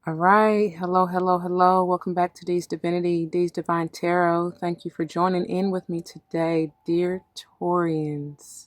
All right. Hello, hello, hello. Welcome back to D's Divinity, D's Divine Tarot. Thank you for joining in with me today, dear Taurians.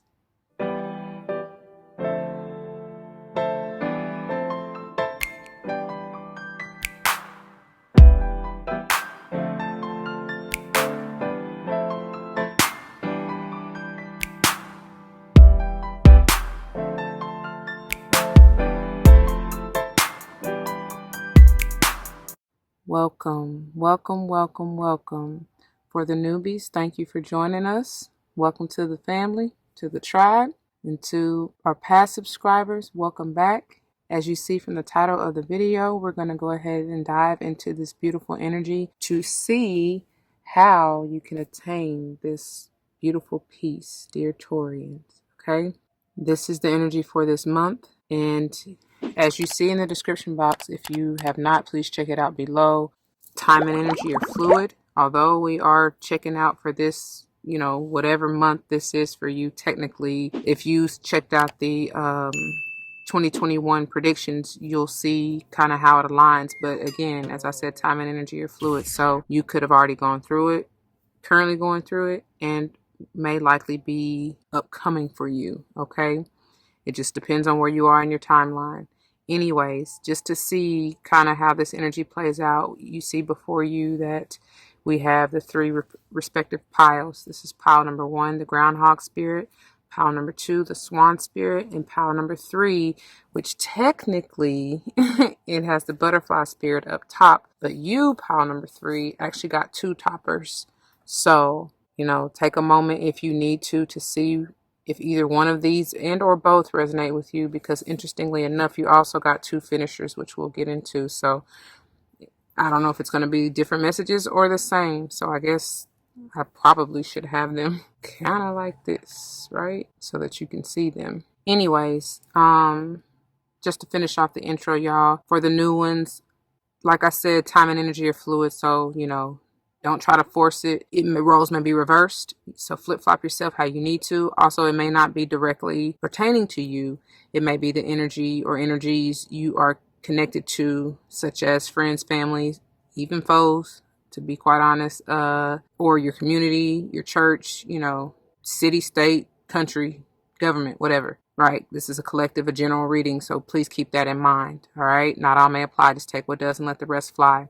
Welcome, welcome, welcome, welcome. For the newbies, thank you for joining us. Welcome to the family, to the tribe, and to our past subscribers, welcome back. As you see from the title of the video, we're going to go ahead and dive into this beautiful energy to see how you can attain this beautiful peace, dear Taurians. Okay? This is the energy for this month, and as you see in the description box, if you have not, please check it out below. Time and energy are fluid. Although we are checking out for this, whatever month this is for you, technically, if you checked out the 2021 predictions, you'll see kind of how it aligns. But again, as I said, time and energy are fluid. So you could have already gone through it, currently going through it, and may likely be upcoming for you. Okay. It just depends on where you are in your timeline. Anyways, just to see kind of how this energy plays out, you see before you that we have the three respective piles. This is pile number 1, the Groundhog spirit, pile number 2, the Swan spirit, and pile number 3, which technically it has the butterfly spirit up top, but you, pile number 3, actually got 2 toppers. So, take a moment if you need to see if either one of these and or both resonate with you, because interestingly enough, you also got 2 finishers, which we'll get into. So I don't know if it's going to be different messages or the same. So I guess I probably should have them kind of like this, right? So that you can see them. Anyways, just to finish off the intro, y'all, for the new ones, like I said, time and energy are fluid. So, don't try to force it. Roles may be reversed. So flip-flop yourself how you need to. Also, it may not be directly pertaining to you. It may be the energy or energies you are connected to, such as friends, families, even foes, to be quite honest, or your community, your church, city, state, country, government, whatever. Right? This is a collective, a general reading. So please keep that in mind. All right? Not all may apply. Just take what does and let the rest fly.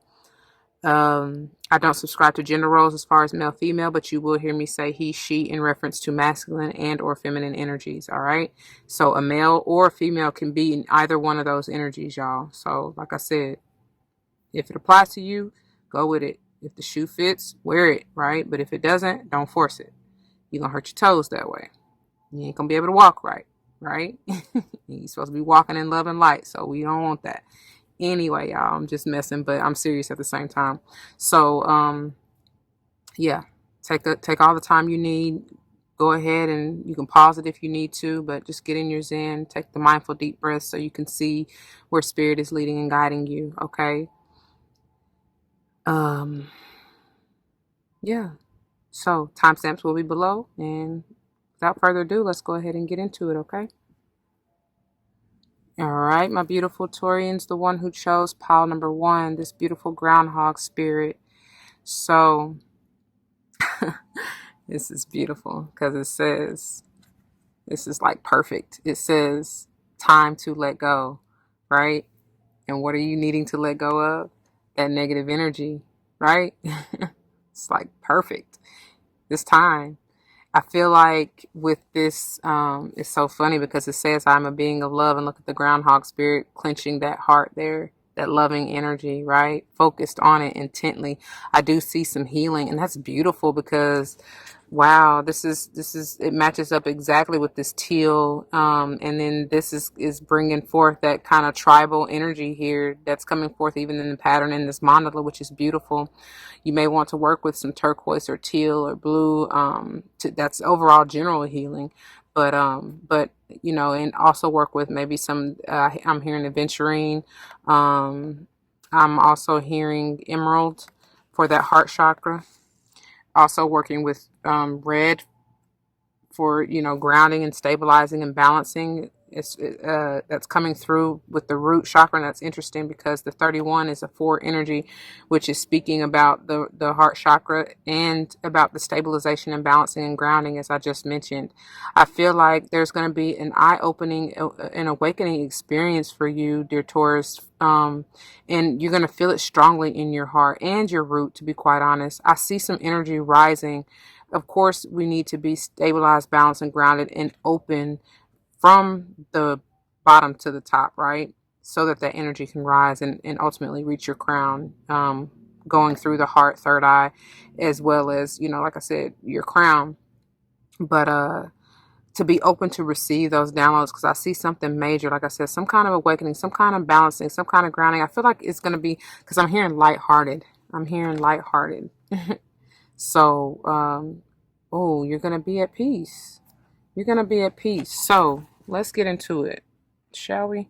I don't subscribe to gender roles as far as male, female, but you will hear me say he, she in reference to masculine and or feminine energies. All right. So a male or a female can be in either one of those energies, y'all. So like I said, if it applies to you, go with it. If the shoe fits, wear it. Right. But if it doesn't, don't force it. You're going to hurt your toes that way. You ain't going to be able to walk right. Right. You're supposed to be walking in love and light. So we don't want that. Anyway, y'all, I'm just messing, but I'm serious at the same time. So, yeah, take all the time you need. Go ahead and you can pause it if you need to, but just get in your zen. Take the mindful deep breaths so you can see where spirit is leading and guiding you. Okay. Yeah. So timestamps will be below, and without further ado, let's go ahead and get into it. Okay. All right, my beautiful Taurians, the one who chose pile number 1, this beautiful groundhog spirit. So, this is beautiful because it says, this is like perfect. It says, time to let go, right? And what are you needing to let go of? That negative energy, right? It's like perfect. This time. I feel like with this, it's so funny because it says I'm a being of love, and look at the groundhog spirit clenching that heart there, that loving energy, right? Focused on it intently. I do see some healing, and that's beautiful because, wow, this is it matches up exactly with this teal, and then this is bringing forth that kind of tribal energy here that's coming forth even in the pattern in this mandala, which is beautiful. You may want to work with some turquoise or teal or blue. That's overall general healing, but and also work with maybe some. I'm hearing aventurine. I'm also hearing emerald for that heart chakra. Also working with red for grounding and stabilizing and balancing. That's coming through with the root chakra. And that's interesting because the 31 is a 4 energy, which is speaking about the heart chakra and about the stabilization and balancing and grounding, as I just mentioned. I feel like there's going to be an eye-opening, an awakening experience for you, dear Taurus. And you're going to feel it strongly in your heart and your root, to be quite honest. I see some energy rising. Of course, we need to be stabilized, balanced, and grounded and open from the bottom to the top, right? So that that energy can rise and ultimately reach your crown, going through the heart, third eye, as well as, like I said, your crown. But to be open to receive those downloads, because I see something major, like I said, some kind of awakening, some kind of balancing, some kind of grounding. I feel like it's going to be, because I'm hearing lighthearted. So, oh, you're going to be at peace. You're going to be at peace. So let's get into it, shall we?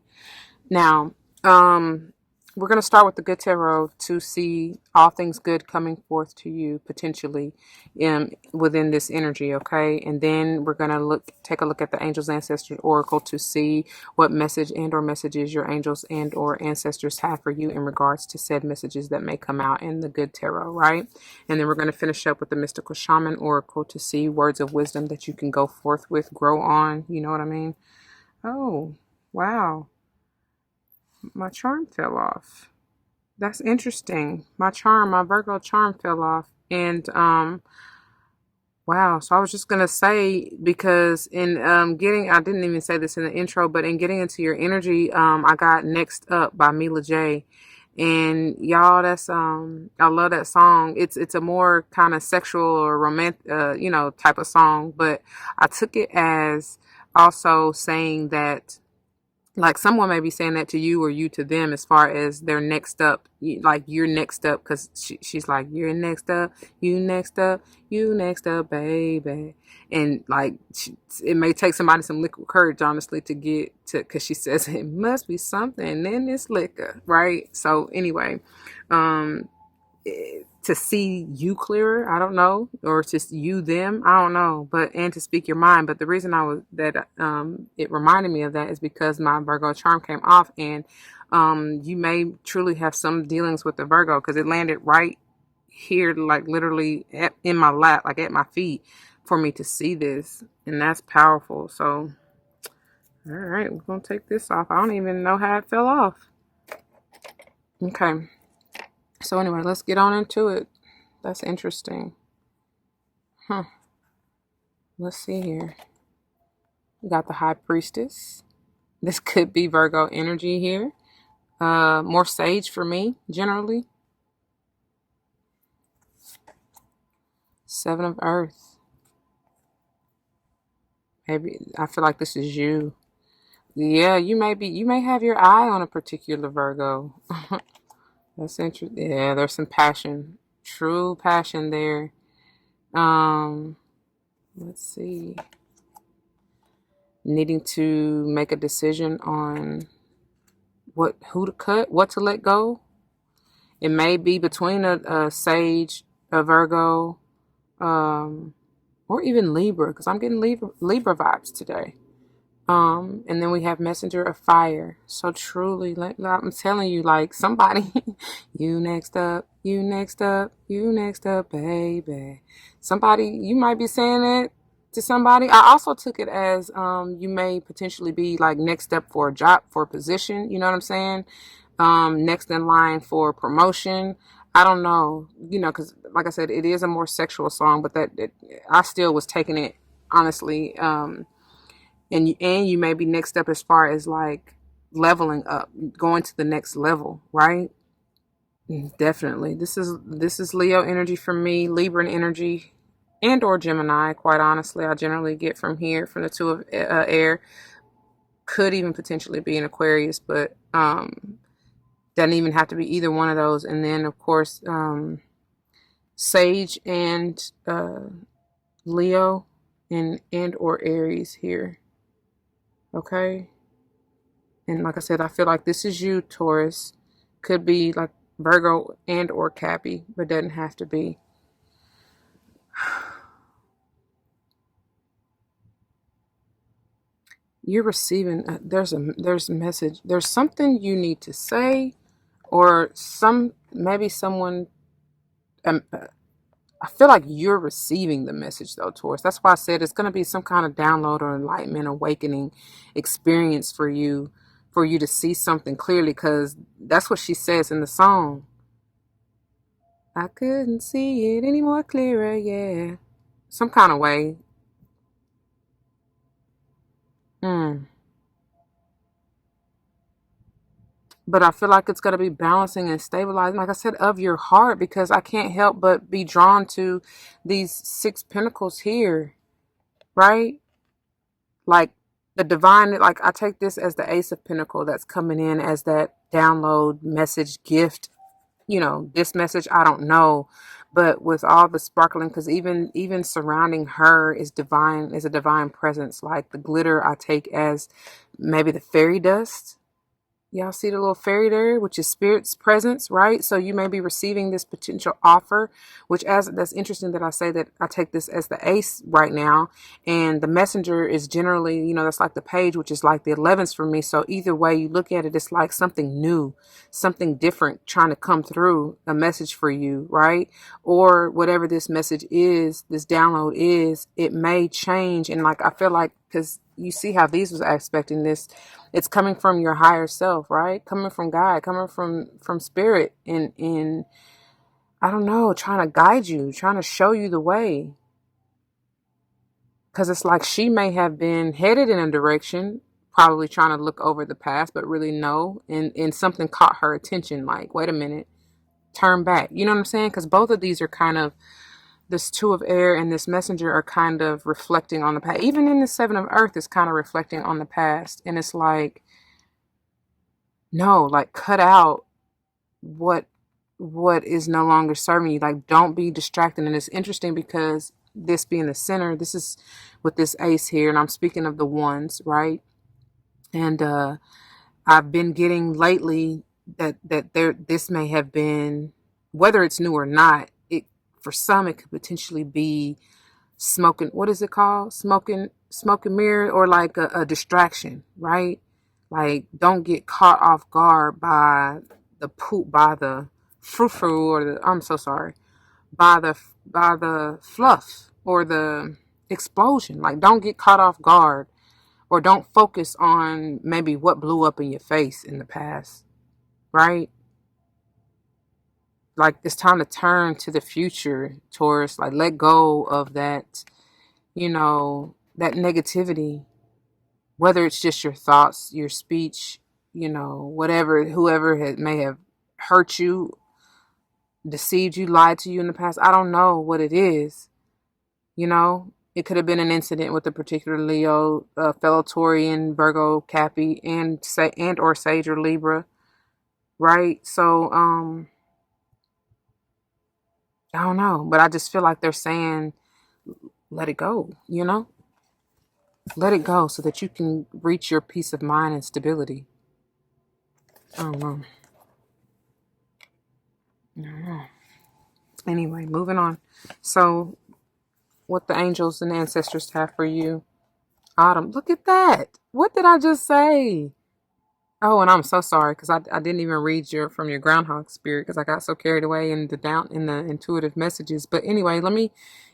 Now, we're going to start with the good tarot to see all things good coming forth to you potentially within this energy, okay? And then we're going to take a look at the Angels Ancestors Oracle to see what message and or messages your angels and or ancestors have for you in regards to said messages that may come out in the good tarot, right? And then we're going to finish up with the Mystical Shaman Oracle to see words of wisdom that you can go forth with, grow on, you know what I mean? Oh, wow. My charm fell off. That's interesting. My Virgo charm fell off. And wow. So I was just gonna say, because in I didn't even say this in the intro, but in getting into your energy, I got Next Up by Mila J. And y'all, that's I love that song. It's a more kind of sexual or romantic type of song, but I took it as also saying that, like, someone may be saying that to you or you to them, as far as they're next up, like you're next up, because she's like, you're next up, you next up, you next up, baby. And like, it may take somebody some liquid courage, honestly, to get to, because she says it must be something in this liquor, right? So anyway, to see you clearer, I don't know, or to you them, I don't know, but and to speak your mind. But the reason it reminded me of that is because my Virgo charm came off, and you may truly have some dealings with the Virgo, because it landed right here, like literally in my lap, like at my feet, for me to see this, and that's powerful. So all right, we're gonna take this off. I don't even know how it fell off. Okay. So anyway, let's get on into it. That's interesting. Let's see here. We got the High Priestess. This could be Virgo energy here. More sage for me, generally. Seven of Earth. Maybe I feel like this is you. Yeah, you may have your eye on a particular Virgo. That's interesting. Yeah, there's some passion. True passion there. Let's see. Needing to make a decision on who to cut, what to let go. It may be between a Sage, a Virgo, or even Libra, because I'm getting Libra vibes today. And then we have Messenger of Fire. So truly, I'm telling you, like, somebody, you next up, you next up, you next up, baby. Somebody, you might be saying it to somebody. I also took it as you may potentially be like next up for a job, for a position. You know what I'm saying? Next in line for promotion. I don't know, because like I said, it is a more sexual song, but I still was taking it honestly. And you may be next up as far as like leveling up, going to the next level, right? Definitely. This is Leo energy for me, Libran energy, and or Gemini. Quite honestly, I generally get from the two of air. Could even potentially be an Aquarius, but doesn't even have to be either one of those. And then of course, Sage and Leo and or Aries here. Okay. And like I said, I feel like this is you, Taurus. Could be like Virgo and or Cappy, but doesn't have to be. you're receiving, there's a message, there's something you need to say, or maybe someone, I feel like you're receiving the message though, Taurus. That's why I said it's going to be some kind of download or enlightenment, awakening experience for you to see something clearly, because that's what she says in the song. I couldn't see it any more clearer, yeah. Some kind of way. But I feel like it's going to be balancing and stabilizing, like I said, of your heart, because I can't help but be drawn to these 6 pentacles here, right? Like the divine, like I take this as the Ace of Pentacles that's coming in as that download message gift. This message, I don't know, but with all the sparkling, because even surrounding her is a divine presence. Like the glitter, I take as maybe the fairy dust. Y'all see the little fairy there, which is spirit's presence, right? So you may be receiving this potential offer, that's interesting that I say that I take this as the ace right now. And the messenger is generally, that's like the page, which is like the 11s for me. So either way you look at it, it's like something new, something different trying to come through, a message for you, right? Or whatever this message is, this download is, it may change. And like, I feel like, because you see how these was expecting this, it's coming from your higher self, right? Coming from God, coming from spirit, and I don't know, trying to guide you, trying to show you the way. Because it's like she may have been headed in a direction, probably trying to look over the past, but really no. And something caught her attention, like, wait a minute, turn back. You know what I'm saying? Because both of these are kind of, this 2 of air and this messenger are kind of reflecting on the past. Even in the 7 of earth is kind of reflecting on the past. And it's like, no, like cut out what is no longer serving you. Like, don't be distracted. And it's interesting because this being the center, this is with this ace here, and I'm speaking of the ones, right? And I've been getting lately that this may have been, whether it's new or not, for some it could potentially be smoking, what is it called? Smoking mirror, or like a distraction, right? Like, don't get caught off guard by the poop, by the frou-frou, or I'm so sorry, by the fluff or the explosion. Like, don't get caught off guard, or don't focus on maybe what blew up in your face in the past, right? Like, it's time to turn to the future, Taurus. Like, let go of that, that negativity, whether it's just your thoughts, your speech, whatever, whoever may have hurt you, deceived you, lied to you in the past. I don't know what it is. It could have been an incident with a particular Leo, fellow Taurian, Virgo, Cappy, and or Sage or Libra, right? So, I don't know, but I just feel like they're saying, let it go, let it go so that you can reach your peace of mind and stability. I don't know. Anyway, moving on. So, what the angels and ancestors have for you. Autumn, look at that. What did I just say? Oh, and I'm so sorry because I didn't even read from your Groundhog spirit because I got so carried away in the intuitive messages. But anyway, let me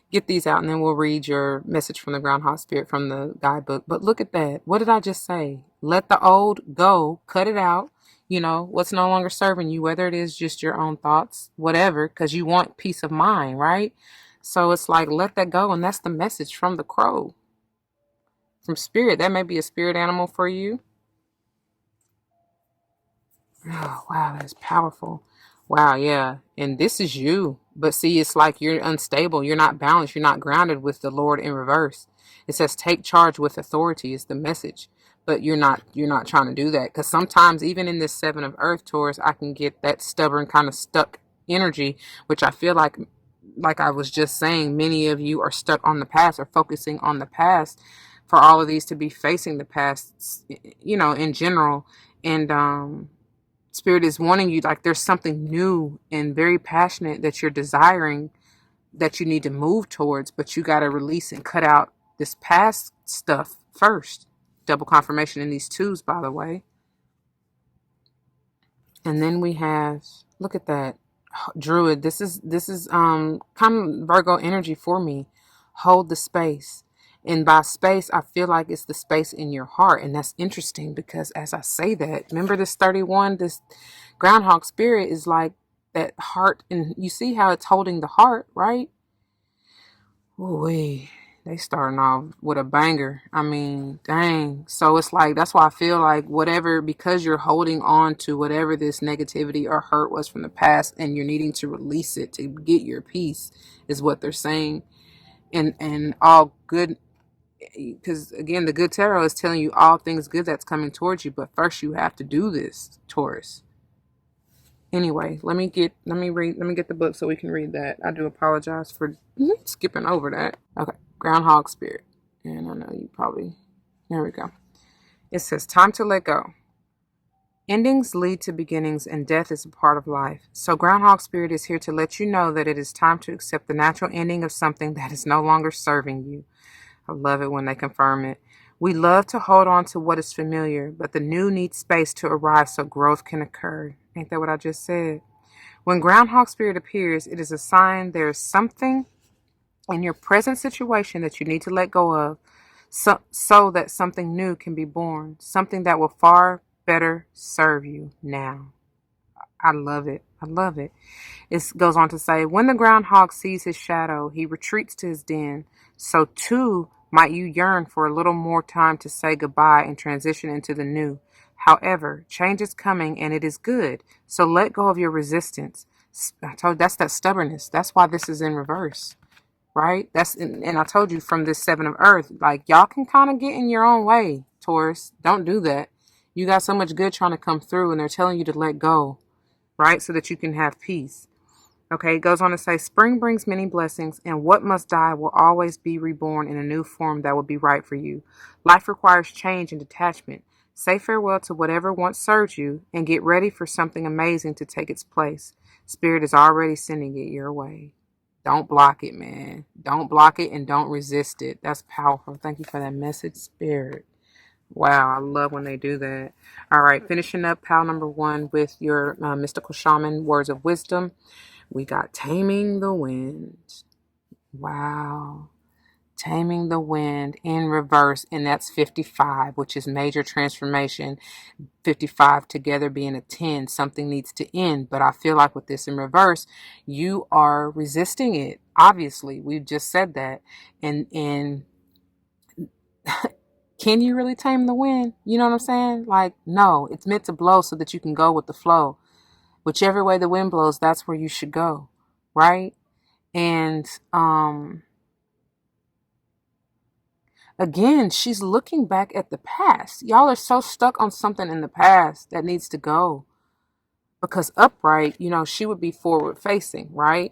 get these out and then we'll read your message from the Groundhog spirit from the guidebook. But look at that. What did I just say? Let the old go. Cut it out. What's no longer serving you, whether it is just your own thoughts, whatever, because you want peace of mind, right? So it's like, let that go. And that's the message from the crow. From spirit. That may be a spirit animal for you. Oh, wow, that's powerful. Wow, yeah. And this is you. But see, it's like you're unstable. You're not balanced. You're not grounded with the Lord in reverse. It says take charge with authority is the message. But you're not trying to do that. Because sometimes even in this 7 of earth, Taurus, I can get that stubborn kind of stuck energy, which I feel like I was just saying, many of you are stuck on the past or focusing on the past, for all of these to be facing the past, in general. And Spirit is wanting you, like there's something new and very passionate that you're desiring, that you need to move towards, but you got to release and cut out this past stuff first. Double confirmation in these twos, by the way. And then we have, look at that, Druid. This is kind of Virgo energy for me. Hold the space. And by space, I feel like it's the space in your heart. And that's interesting because as I say that, remember this 31, this Groundhog spirit is like that heart. And you see how it's holding the heart, right? Ooh, they starting off with a banger. I mean, dang. So it's like, that's why I feel like whatever, because you're holding on to whatever this negativity or hurt was from the past and you're needing to release it to get your peace is what they're saying. And all good, because again, the good tarot is telling you all things good that's coming towards you. But first you have to do this, Taurus. Anyway, let me get the book so we can read that. I do apologize for skipping over that. Okay, Groundhog spirit. And I know you probably, there we go. It says, time to let go. Endings lead to beginnings and death is a part of life. So Groundhog spirit is here to let you know that it is time to accept the natural ending of something that is no longer serving you. I love it when they confirm it. We love to hold on to what is familiar, but the new needs space to arrive so growth can occur. Ain't that what I just said? When Groundhog spirit appears, it is a sign there is something in your present situation that you need to let go of so that something new can be born, something that will far better serve you now. I love it. I love it. It goes on to say, when the groundhog sees his shadow, he retreats to his den. So too might you yearn for a little more time to say goodbye and transition into the new. However, change is coming and it is good. So let go of your resistance. I told you, that's that stubbornness. That's why this is in reverse, right? And I told you from this 7 of Earth, like y'all can kind of get in your own way, Taurus. Don't do that. You got so much good trying to come through and they're telling you to let go, right? So that you can have peace. Okay, it goes on to say, spring brings many blessings, and what must die will always be reborn in a new form that will be right for you. Life requires change and detachment. Say farewell to whatever once served you, and get ready for something amazing to take its place. Spirit is already sending it your way. Don't block it, man. Don't block it and don't resist it. That's powerful. Thank you for that message, Spirit. Wow, I love when they do that. All right, finishing up pile number 1 with your mystical shaman words of wisdom. We got Taming the Wind. Wow. Taming the Wind in reverse, and that's 55, which is major transformation. 55 together being a 10. Something needs to end. But I feel like with this in reverse, you are resisting it. Obviously, we've just said that. And can you really tame the wind? You know what I'm saying? Like, no, it's meant to blow so that you can go with the flow. Whichever way the wind blows, that's where you should go, right? And again, she's looking back at the past. Y'all are so stuck on something in the past that needs to go. Because upright, she would be forward facing, right?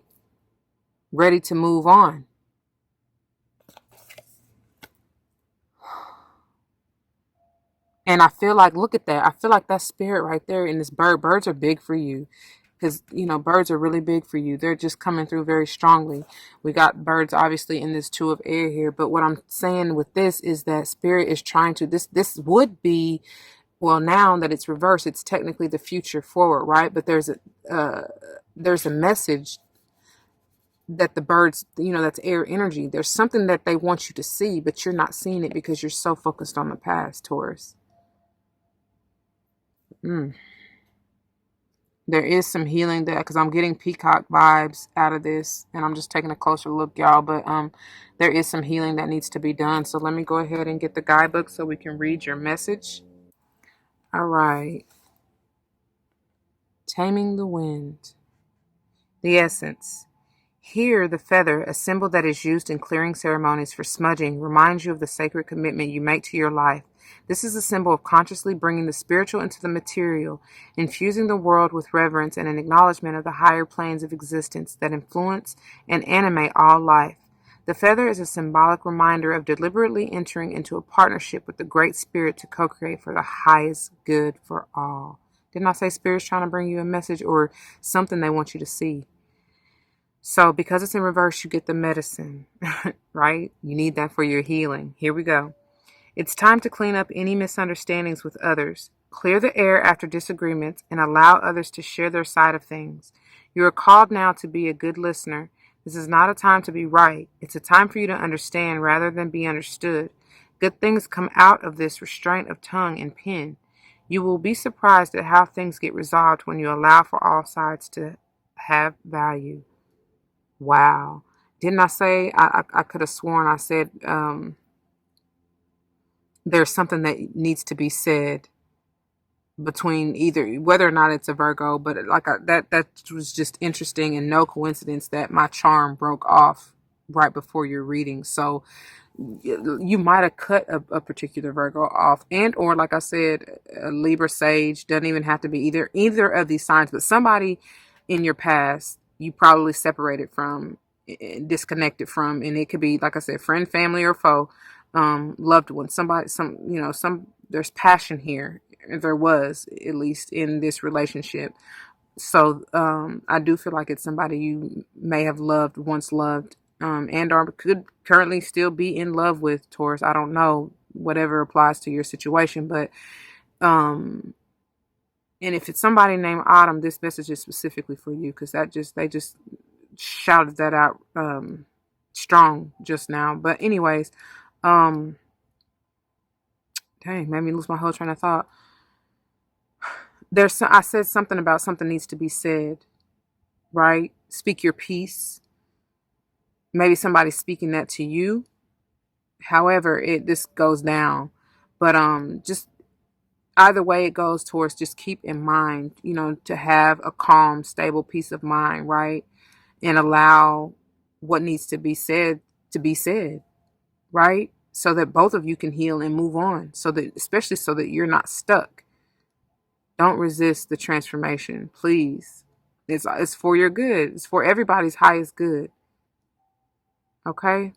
Ready to move on. And I feel like, look at that. I feel like that spirit right there in this bird. Birds are big for you. Because, birds are really big for you. They're just coming through very strongly. We got birds, obviously, in this 2 of air here. But what I'm saying with this is that spirit is trying to, this would be, well, now that it's reversed, it's technically the future forward, right? But there's a message that the birds, that's air energy. There's something that they want you to see, but you're not seeing it because you're so focused on the past, Taurus. There is some healing there because I'm getting peacock vibes out of this, and I'm just taking a closer look, y'all. But there is some healing that needs to be done. So let me go ahead and get the guidebook so we can read your message. All right. Taming the Wind. The essence. Here, the feather, a symbol that is used in clearing ceremonies for smudging, reminds you of the sacred commitment you make to your life. This is a symbol of consciously bringing the spiritual into the material, infusing the world with reverence and an acknowledgement of the higher planes of existence that influence and animate all life. The feather is a symbolic reminder of deliberately entering into a partnership with the Great Spirit to co-create for the highest good for all. Didn't I say Spirit's trying to bring you a message or something they want you to see? So because it's in reverse, you get the medicine, right? You need that for your healing. Here we go. It's time to clean up any misunderstandings with others, clear the air after disagreements, and allow others to share their side of things. You are called now to be a good listener. This is not a time to be right. It's a time for you to understand rather than be understood. Good things come out of this restraint of tongue and pen. You will be surprised at how things get resolved when you allow for all sides to have value. Wow. Didn't I say, I could have sworn I said there's something that needs to be said between either, whether or not it's a Virgo, but that was just interesting, and no coincidence that my charm broke off right before your reading. So you might have cut a particular Virgo off, and or like I said, a Libra, Sage. Doesn't even have to be either of these signs, but somebody in your past you probably separated from, disconnected from, and it could be, like I said, friend, family, or foe, loved one, somebody, some there's passion here. There was, at least in this relationship. So I do feel like it's somebody you may have loved, once loved, and or could currently still be in love with, Taurus. I don't know, whatever applies to your situation, but and if it's somebody named Autumn, this message is specifically for you, because they just shouted that out strong just now. But anyways, dang, made me lose my whole train of thought. I said something about something needs to be said, right? Speak your piece. Maybe somebody's speaking that to you. However, this goes down, but just either way it goes, towards, just keep in mind, to have a calm, stable peace of mind, right? And allow what needs to be said, right? So that both of you can heal and move on. Especially so that you're not stuck. Don't resist the transformation, please. It's for your good. It's for everybody's highest good. Okay?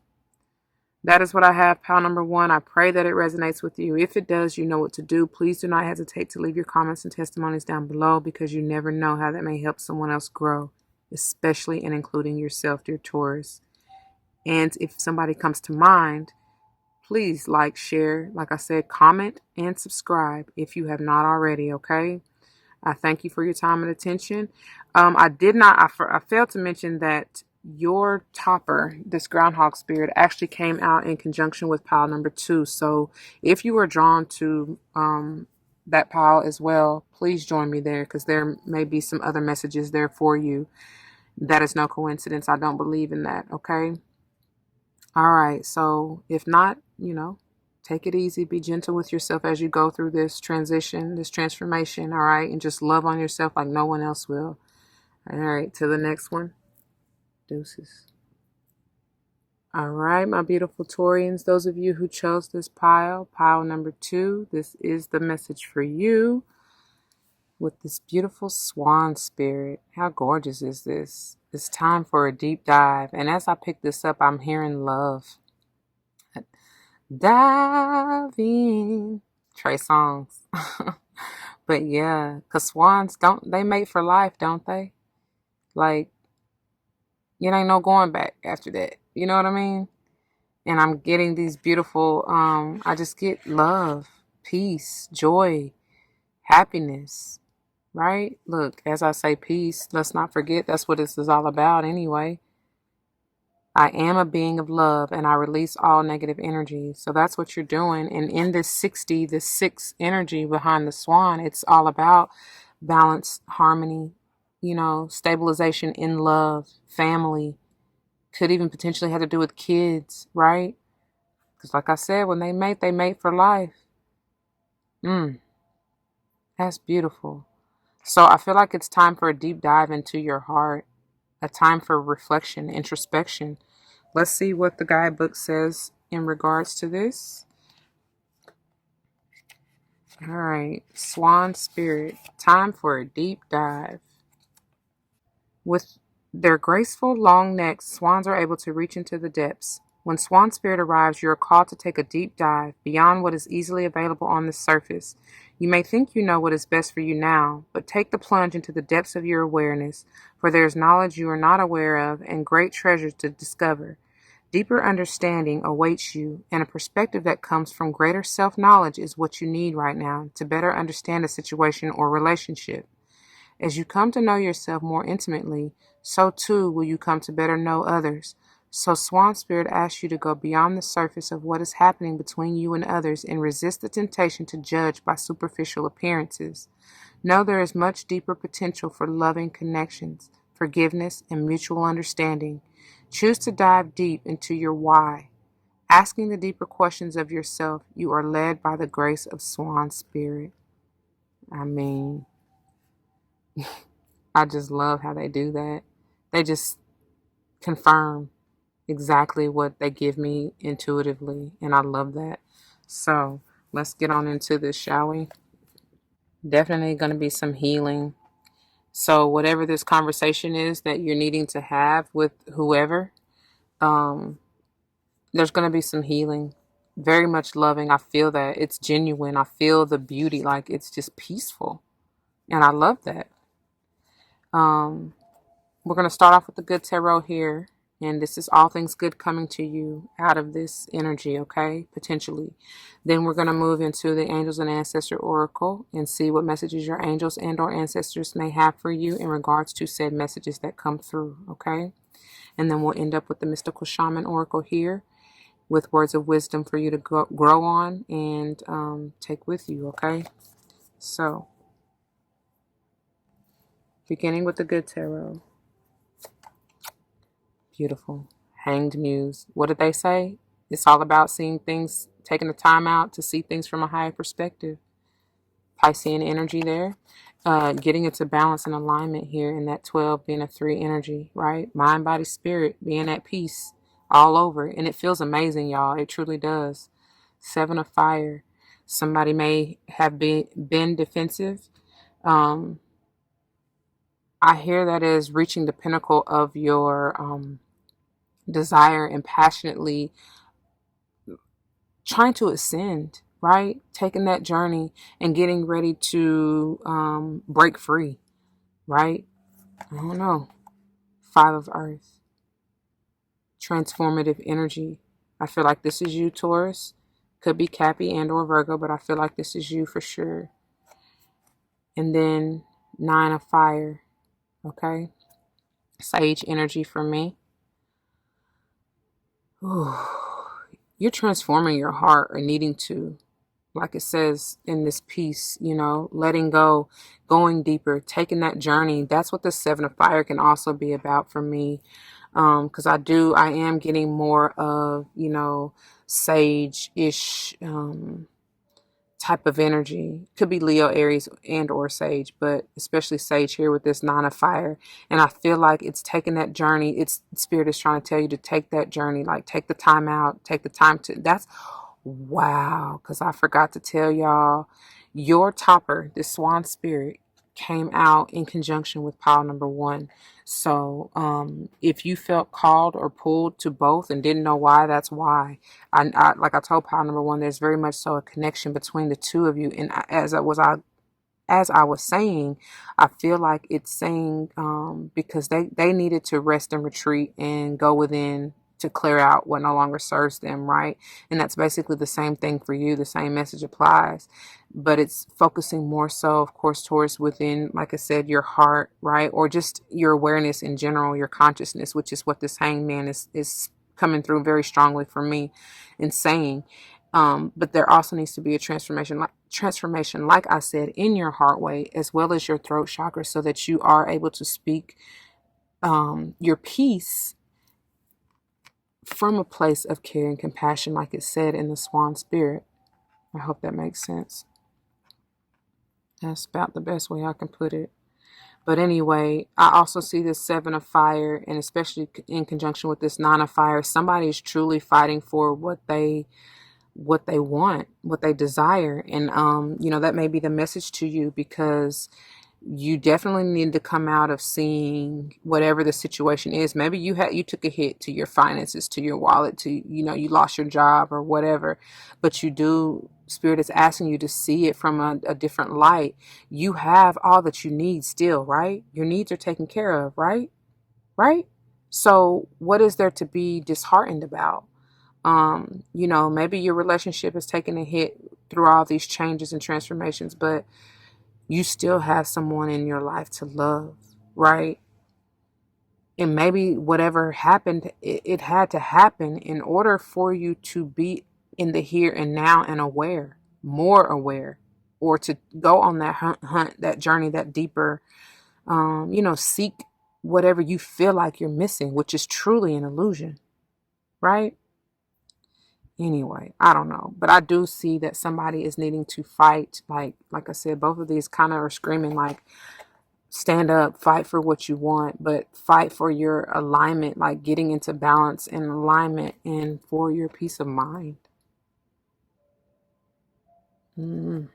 That is what I have, pile number 1. I pray that it resonates with you. If it does, you know what to do. Please do not hesitate to leave your comments and testimonies down below, because you never know how that may help someone else grow, especially and including yourself, dear Taurus. And if somebody comes to mind, please like, share, like I said, comment, and subscribe if you have not already, okay? I thank you for your time and attention. I failed to mention that your topper, this Groundhog spirit, actually came out in conjunction with pile number 2. So if you are drawn to that pile as well, please join me there, because there may be some other messages there for you. That is no coincidence. I don't believe in that, okay? All right, so if not, take it easy. Be gentle with yourself as you go through this transition, this transformation, all right? And just love on yourself like no one else will. All right, to the next one. Deuces. All right, my beautiful Taurians, those of you who chose this pile number 2, this is the message for you with this beautiful swan spirit. How gorgeous is this? It's time for a deep dive. And as I pick this up, I'm hearing love. Dive in. Trey Songz. But yeah, because swans, they mate for life, don't they? Like, it ain't no going back after that. You know what I mean? And I'm getting these beautiful, I just get love, peace, joy, happiness, right? Look, as I say peace, let's not forget that's what this is all about anyway. I am a being of love, and I release all negative energy. So that's what you're doing. And in this 60, this 6 energy behind the swan, it's all about balance, harmony, stabilization in love, family. Could even potentially have to do with kids, right? Because like I said, when they mate for life. That's beautiful. So I feel like it's time for a deep dive into your heart. A time for reflection, introspection. Let's see what the guidebook says in regards to this. All right, Swan Spirit, time for a deep dive. With their graceful long necks, swans are able to reach into the depths. When Swan Spirit arrives, you are called to take a deep dive beyond what is easily available on the surface. You may think you know what is best for you now, but take the plunge into the depths of your awareness, for there is knowledge you are not aware of and great treasures to discover. Deeper understanding awaits you, and a perspective that comes from greater self-knowledge is what you need right now to better understand a situation or relationship. As you come to know yourself more intimately, so too will you come to better know others. So Swan Spirit asks you to go beyond the surface of what is happening between you and others and resist the temptation to judge by superficial appearances. Know there is much deeper potential for loving connections, forgiveness, and mutual understanding. Choose to dive deep into your why. Asking the deeper questions of yourself, you are led by the grace of Swan Spirit. I mean, I just love how they do that. They just confirm exactly what they give me intuitively, and I love that. So let's get on into this, shall we? Definitely going to be some healing. So whatever this conversation is that you're needing to have with whoever, um, there's going to be some healing. Very much loving. I feel that it's genuine. I feel the beauty, like it's just peaceful, and I love that. Um, We're going to start off with the good tarot here. And this is all things good coming to you out of this energy, okay? Potentially. Then we're going to move into the Angels and Ancestor Oracle and see what messages your angels and or ancestors may have for you in regards to said messages that come through, okay? And then we'll end up with the Mystical Shaman Oracle here with words of wisdom for you to grow on and take with you, okay? So, beginning with the good tarot. Beautiful. Hanged Muse. What did they say? It's all about seeing things, taking the time out to see things from a higher perspective. Piscean energy there. Getting into balance and alignment here in that 12 being a 3 energy, right? Mind, body, spirit being at peace all over. And it feels amazing, y'all. It truly does. 7 of fire. Somebody may have been defensive. I hear that as reaching the pinnacle of your desire and passionately trying to ascend, right? Taking that journey and getting ready to break free, right? I don't know. 5 of Earth. Transformative energy. I feel like this is you, Taurus. Could be Cappy and or Virgo, but I feel like this is you for sure. And then 9 of Fire. Okay? Sage energy for me. Ooh. You're transforming your heart or needing to. Like it says in this piece, you know, letting go, going deeper, taking that journey. That's what the 7 of Fire can also be about for me. Because I am getting more of, you know, sage-ish type of energy. Could be Leo, Aries, and or Sage, but especially Sage here with this 9 of Fire. And I feel like it's taking that journey. It's Spirit is trying to tell you to take that journey, like take the time out, take the time to, that's, wow. Because I forgot to tell y'all, your topper, this Swan Spirit, came out in conjunction with pile number 1. So if you felt called or pulled to both and didn't know why, that's why. Like I told pile number 1, there's very much so a connection between the two of you. And as I was saying, I feel like it's saying because they needed to rest and retreat and go within to clear out what no longer serves them, right? And that's basically the same thing for you. The same message applies, but it's focusing more so, of course, towards within, like I said, your heart, right? Or just your awareness in general, your consciousness, which is what this hangman is coming through very strongly for me and saying. But there also needs to be a transformation, like I said, in your heart way, as well as your throat chakra, so that you are able to speak your piece from a place of care and compassion, like it said in the Swan Spirit. I hope that makes sense. That's about the best way I can put it. But anyway, I also see this 7 of Fire, and especially in conjunction with this 9 of Fire, somebody is truly fighting for what they want, what they desire. And you know, that may be the message to you, because you definitely need to come out of seeing whatever the situation is. Maybe you took a hit to your finances, to your wallet, to, you know, you lost your job or whatever, but Spirit is asking you to see it from a different light. You have all that you need still, right? Your needs are taken care of, right? So what is there to be disheartened about? Maybe your relationship is taking a hit through all these changes and transformations, but you still have someone in your life to love, right? And maybe whatever happened, it had to happen in order for you to be in the here and now and aware, more aware, or to go on that hunt, that journey, that deeper, seek whatever you feel like you're missing, which is truly an illusion, right? Anyway, I don't know, but I do see that somebody is needing to fight. Like I said, both of these kind of are screaming like, stand up, fight for what you want, but fight for your alignment, like getting into balance and alignment, and for your peace of mind. mm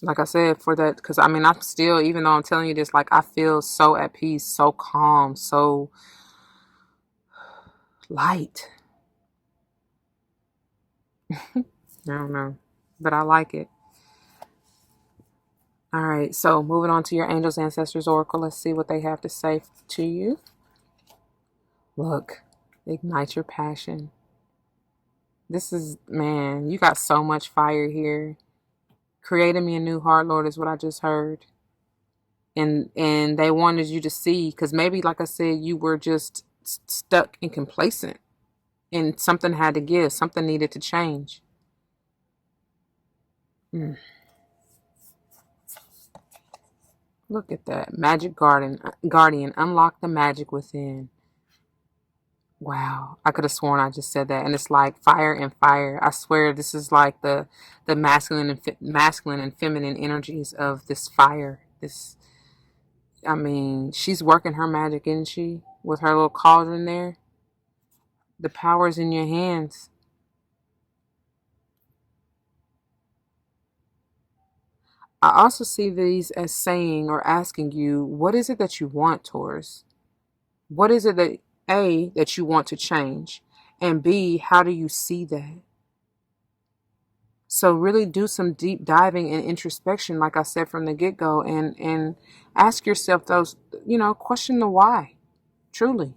Like I said, for that, because I'm still, even though I'm telling you this, like I feel so at peace, so calm, so light. I don't know, but I like it. All right, so moving on to your angels, ancestors, oracle. Let's see what they have to say to you. Look, ignite your passion. This is, man, you got so much fire here. Creating me a new heart, Lord, is what I just heard. And they wanted you to see, because maybe, like I said, you were just stuck and complacent, and something had to give, something needed to change. Look at that. Magic guardian, unlock the magic within. Wow, I could have sworn I just said that, and it's like fire and fire. I swear, this is like the masculine and feminine energies of this fire. She's working her magic, isn't she? With her little cauldron there. The power's in your hands. I also see these as saying or asking you, what is it that you want, Taurus? What is it that, A, that you want to change? And B, how do you see that? So really do some deep diving and introspection, like I said from the get-go, and ask yourself those, question the why, truly.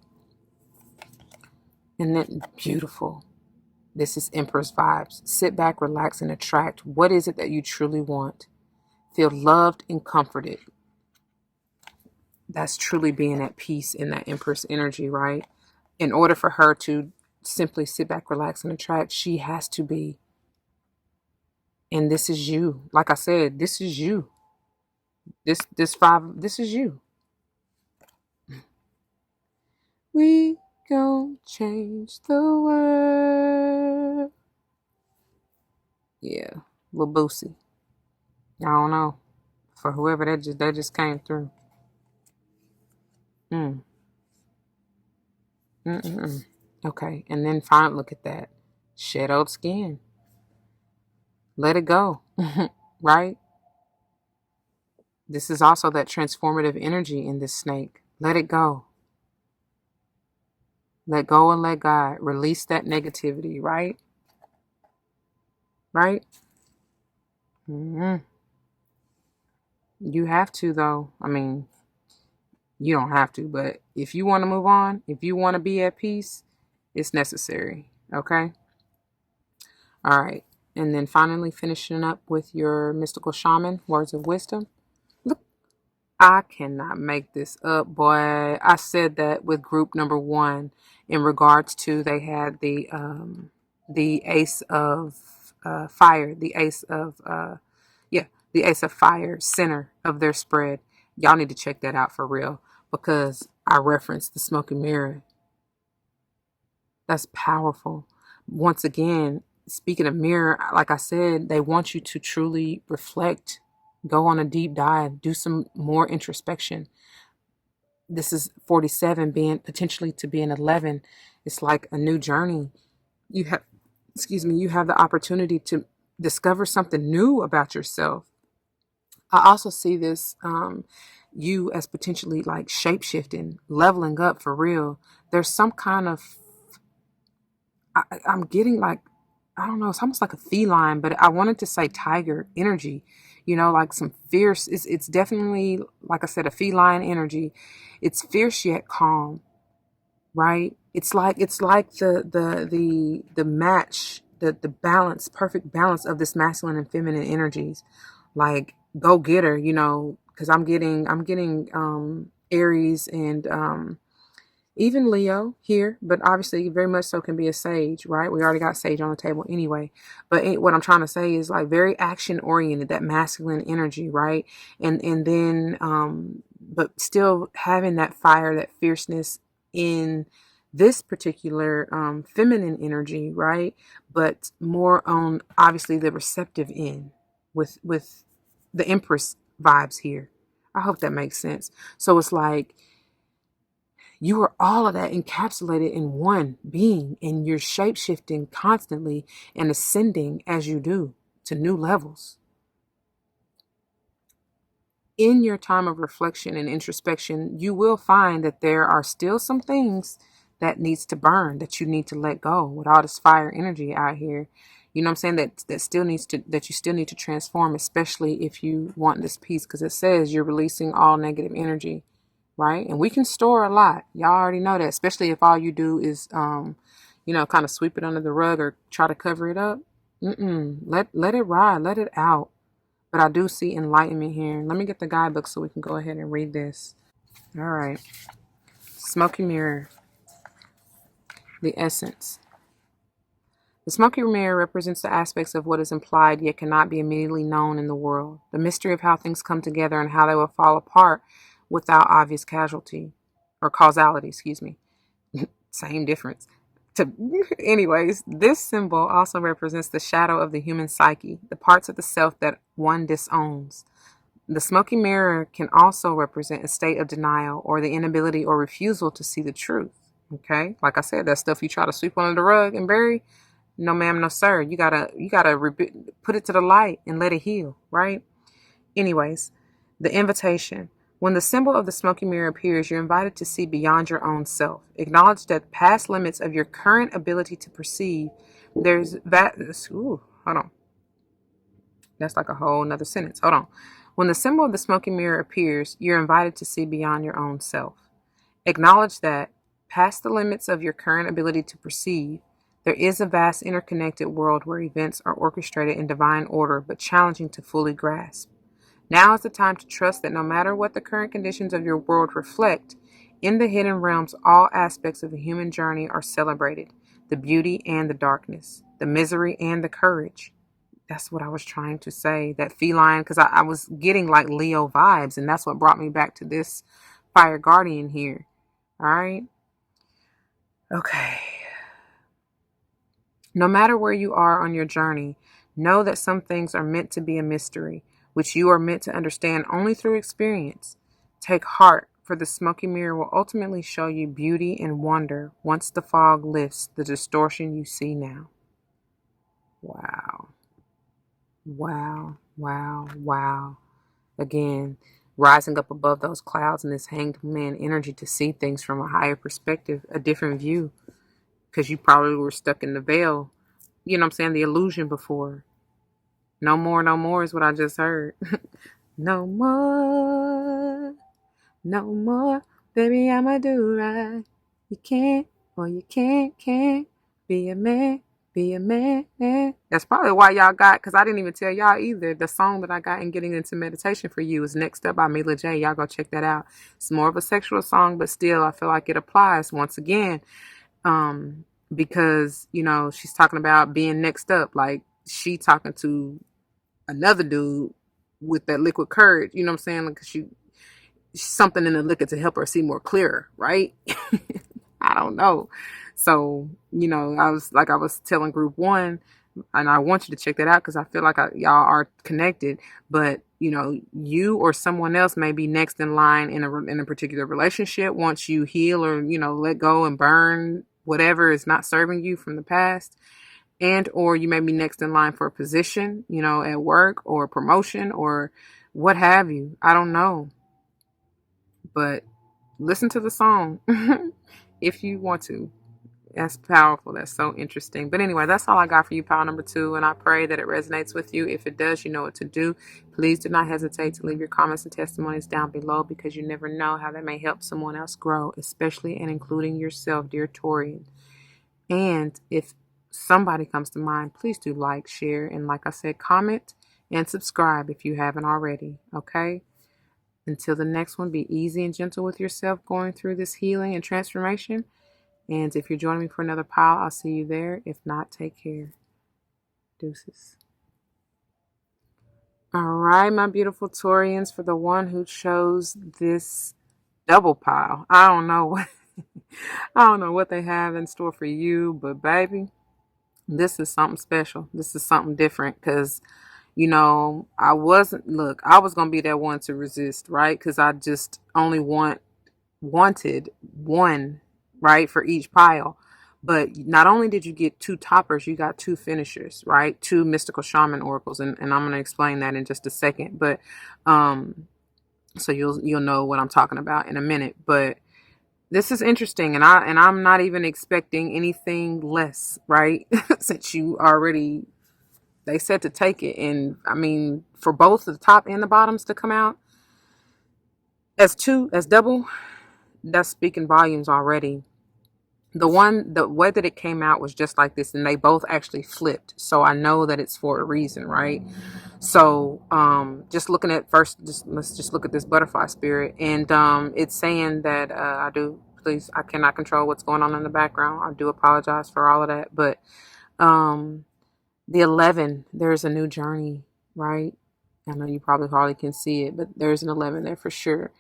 And then, beautiful. This is Empress vibes. Sit back, relax, and attract. What is it that you truly want? Feel loved and comforted. That's truly being at peace in that Empress energy, right? In order for her to simply sit back, relax, and attract, she has to be. And this is you. Like I said, this is you. This is you. We gon' change the world. Yeah, Lil Boosie. I don't know. For whoever that just came through. Mm. Mm-mm-mm. Okay, and then finally, look at that. Shed old skin. Let it go. Right? This is also that transformative energy in this snake. Let it go. Let go and let God. Release that negativity, right? Right? Mm-hmm. You have to, though. You don't have to, but if you want to move on, if you want to be at peace, it's necessary. Okay? All right. And then finally finishing up with your mystical shaman, words of wisdom. Look, I cannot make this up, boy. I said that with group number 1 in regards to, they had the ace of fire, the ace of fire center of their spread. Y'all need to check that out for real, because I referenced the smoke and mirror. That's powerful. Once again, speaking of mirror, like I said, they want you to truly reflect, go on a deep dive, do some more introspection. This is 47 being potentially to be an 11. It's like a new journey. You have, you have the opportunity to discover something new about yourself. I also see this, you as potentially like shape shifting, leveling up for real. There's some kind of, I'm getting like, I don't know, it's almost like a feline, but I wanted to say tiger energy. like some fierce, it's definitely, like I said, a feline energy. It's fierce yet calm, right? It's like the match, the balance, perfect balance of this masculine and feminine energies. Like go getter, because I'm getting Aries and even Leo here, but obviously very much so can be a Sage, right? We already got Sage on the table anyway. But what I'm trying to say is like very action oriented, that masculine energy, right? And then but still having that fire, that fierceness in this particular feminine energy, right? But more on obviously the receptive end with the Empress vibes here. I hope that makes sense. So it's like you are all of that encapsulated in one being, and you're shape shifting constantly and ascending as you do to new levels. In your time of reflection and introspection, you will find that there are still some things that needs to burn, that you need to let go with all this fire energy out here. You know what I'm saying? That you still need to transform, especially if you want this peace, because it says you're releasing all negative energy. Right? And we can store a lot. Y'all already know that, especially if all you do is, kind of sweep it under the rug or try to cover it up. Let it ride, let it out. But I do see enlightenment here. Let me get the guidebook so we can go ahead and read this. All right. Smoky mirror. The essence. The smoky mirror represents the aspects of what is implied yet cannot be immediately known in the world. The mystery of how things come together and how they will fall apart without obvious casualty or causality, excuse me. Same difference. Anyways, this symbol also represents the shadow of the human psyche, the parts of the self that one disowns. The smoky mirror can also represent a state of denial or the inability or refusal to see the truth. Okay, like I said, that stuff you try to sweep under the rug and bury. No, ma'am, no, sir. You gotta put it to the light and let it heal, right? Anyways, the invitation. When the symbol of the smoky mirror appears, you're invited to see beyond your own self. Acknowledge that past limits of your current ability to perceive. There's that. Ooh, hold on. That's like a whole nother sentence. Hold on. When the symbol of the smoky mirror appears, you're invited to see beyond your own self. Acknowledge that past the limits of your current ability to perceive, there is a vast interconnected world where events are orchestrated in divine order but challenging to fully grasp. Now is the time to trust that no matter what the current conditions of your world reflect, in the hidden realms, all aspects of the human journey are celebrated, the beauty and the darkness, the misery and the courage. That's what I was trying to say, that feline, because I was getting like Leo vibes, and that's what brought me back to this fire guardian here. All right. Okay. No matter where you are on your journey, know that some things are meant to be a mystery, which you are meant to understand only through experience. Take heart, for the smoky mirror will ultimately show you beauty and wonder once the fog lifts the distortion you see now. Wow. Wow, wow, wow. Again, rising up above those clouds and this hanged man energy to see things from a higher perspective, a different view, because you probably were stuck in the veil, you know what I'm saying, the illusion before. No more is what I just heard. No more, no more, baby, I'ma do right. You can't, or you can't be a man. Be a man. That's probably why y'all got, because I didn't even tell y'all either. The song that I got in Getting Into Meditation for You is Next Up by Mila J. Y'all go check that out. It's more of a sexual song, but still I feel like it applies once again. Because, she's talking about being next up. Like she talking to another dude with that liquid courage. You know what I'm saying? Like something in the liquor to help her see more clearer, right? I don't know. So, I was telling group one, and I want you to check that out because I feel like y'all are connected, but you or someone else may be next in line in a particular relationship once you heal or, let go and burn whatever is not serving you from the past. And, or you may be next in line for a position, at work or promotion or what have you. I don't know. But listen to the song if you want to. That's powerful. That's so interesting. But anyway, that's all I got for you, pile number 2. And I pray that it resonates with you. If it does, you know what to do. Please do not hesitate to leave your comments and testimonies down below, because you never know how that may help someone else grow, especially and including yourself, dear Taurian. And if somebody comes to mind, please do like, share, and like I said, comment and subscribe if you haven't already. Okay? Until the next one, be easy and gentle with yourself going through this healing and transformation. And if you're joining me for another pile, I'll see you there. If not, take care. Deuces. All right, my beautiful Taurians, for the one who chose this double pile. I don't know what they have in store for you, but baby, this is something special. This is something different, because I was going to be that one to resist, right? Because I just only wanted one, right, for each pile. But not only did you get 2 toppers, you got 2 finishers, right? 2 mystical shaman oracles, and I'm going to explain that in just a second. But so you'll know what I'm talking about in a minute. But this is interesting, and I'm not even expecting anything less, right? Since they said to take it, and I mean, for both the top and the bottoms to come out as double, that's speaking volumes already. The way that it came out was just like this, and they both actually flipped. So I know that it's for a reason, right? So just looking at first, let's just look at this butterfly spirit, and it's saying that I cannot control what's going on in the background. I do apologize for all of that, but the 11, there's a new journey, right? I know you probably hardly can see it, but there's an 11 there for sure.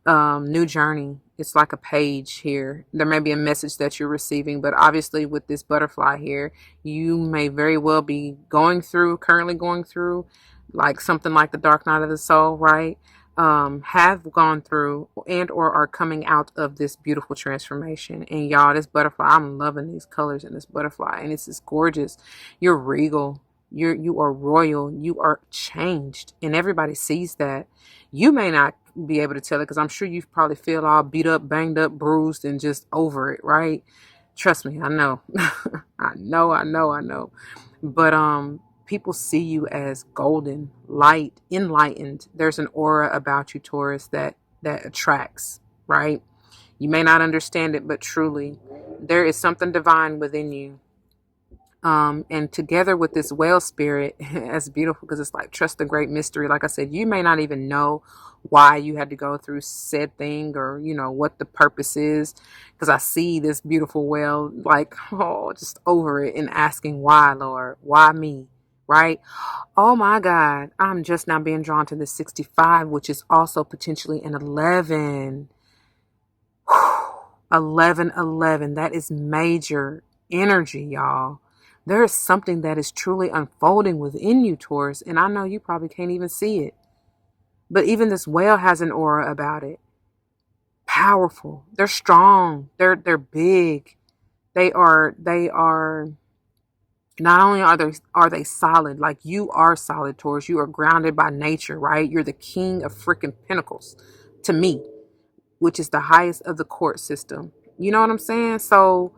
New journey. It's like a page here. There may be a message that you're receiving, but obviously with this butterfly here, you may very well be currently going through like something like the dark night of the soul, right? Have gone through and or are coming out of this beautiful transformation. And y'all, this butterfly, I'm loving these colors in this butterfly, and it's just gorgeous. You're regal. You are royal. You are changed, and everybody sees that. You may not be able to tell it, because I'm sure you probably feel all beat up, banged up, bruised, and just over it, right? Trust me, I know. I know. But people see you as golden, light, enlightened. There's an aura about you, Taurus, that attracts, right? You may not understand it, but truly, there is something divine within you. And together with this whale spirit, it's beautiful, because it's like trust the great mystery. Like I said, you may not even know why you had to go through said thing, or what the purpose is, because I see this beautiful whale like, oh, just over it and asking, why, Lord, why me, right? Oh my God, I'm just now being drawn to the 65, which is also potentially an 11. 11. That is major energy, y'all. There is something that is truly unfolding within you, Taurus, and I know you probably can't even see it. But even this whale has an aura about it. Powerful. They're strong. They're big. They are not only are they solid, like you are solid, Taurus. You are grounded by nature, right? You're the king of freaking pentacles to me, which is the highest of the court system. You know what I'm saying? So